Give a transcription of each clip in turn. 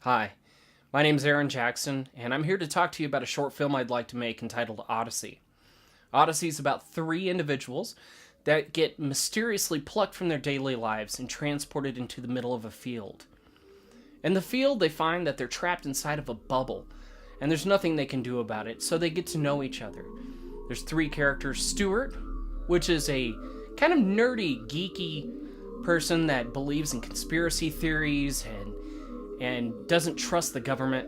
Hi, my name's Aaron Jackson, and I'm here to talk to you about a short film I'd like to make entitled Odyssey. Odyssey is about three individuals that get mysteriously plucked from their daily lives and transported into the middle of a field. In the field, they find that they're trapped inside of a bubble, and there's nothing they can do about it, so they get to know each other. There's three characters: Stuart, which is a kind of nerdy, geeky person that believes in conspiracy theories and doesn't trust the government.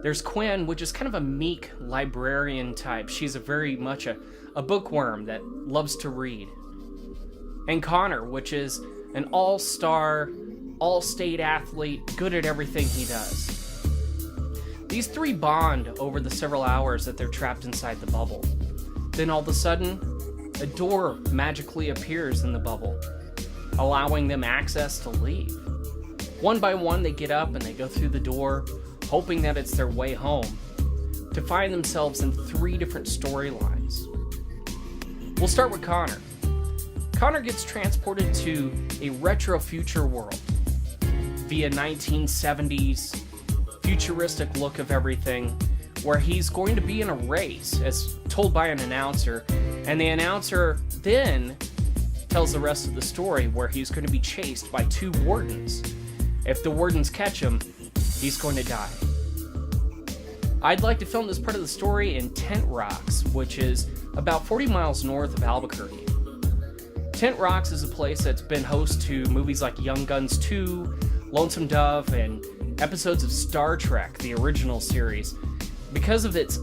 There's Quinn, which is kind of a meek librarian type. She's very much a bookworm that loves to read. And Connor, which is an all-star, all-state athlete, good at everything he does. These three bond over the several hours that they're trapped inside the bubble. Then all of a sudden, a door magically appears in the bubble, allowing them access to leave. One by one, they get up and they go through the door, hoping that it's their way home, to find themselves in three different storylines. We'll start with Connor. Connor gets transported to a retro future world via 1970s futuristic look of everything, where he's going to be in a race, as told by an announcer, and the announcer then tells the rest of the story where he's going to be chased by two wardens. If the wardens catch him, he's going to die. I'd like to film this part of the story in Tent Rocks, which is about 40 miles north of Albuquerque. Tent Rocks is a place that's been host to movies like Young Guns 2, Lonesome Dove, and episodes of Star Trek, the original series. Because of its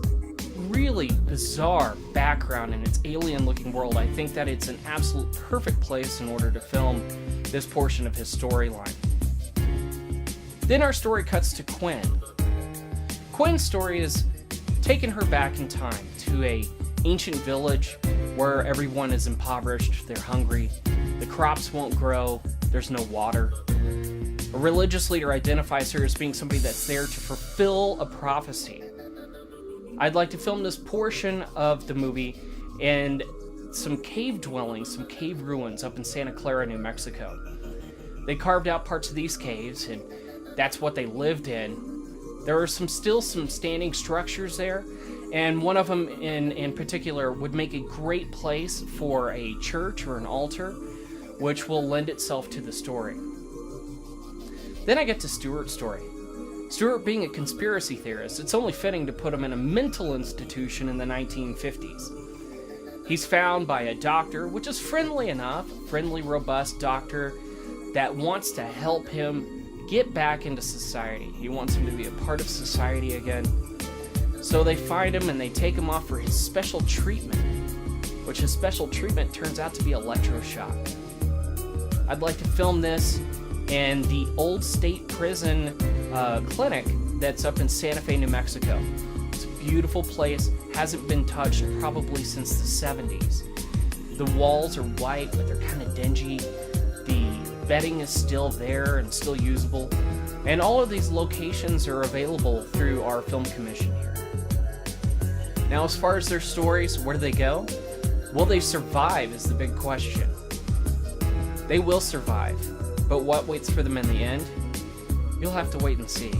really bizarre background and its alien-looking world, I think that it's an absolute perfect place in order to film this portion of his storyline. Then our story cuts to Quinn. Quinn's story is taking her back in time to a ancient village where everyone is impoverished, they're hungry, the crops won't grow, there's no water. A religious leader identifies her as being somebody that's there to fulfill a prophecy. I'd like to film this portion of the movie in some cave dwellings, some cave ruins up in Santa Clara, New Mexico. They carved out parts of these caves, and that's what they lived in. There are still some standing structures there, and one of them in particular would make a great place for a church or an altar, which will lend itself to the story. Then I get to Stuart's story. Stuart being a conspiracy theorist, it's only fitting to put him in a mental institution in the 1950s. He's found by a doctor, which is friendly enough, friendly, robust doctor that wants to help him get back into society. He wants him to be a part of society again. So they find him and they take him off for his special treatment, which his special treatment turns out to be electroshock. I'd like to film this in the old state prison clinic that's up in Santa Fe, New Mexico. It's a beautiful place, hasn't been touched probably since the 70s. The walls are white, but they're kind of dingy. The bedding is still there and still usable. And all of these locations are available through our film commission here. Now, as far as their stories, where do they go? Will they survive is the big question. They will survive, but what waits for them in the end? You'll have to wait and see.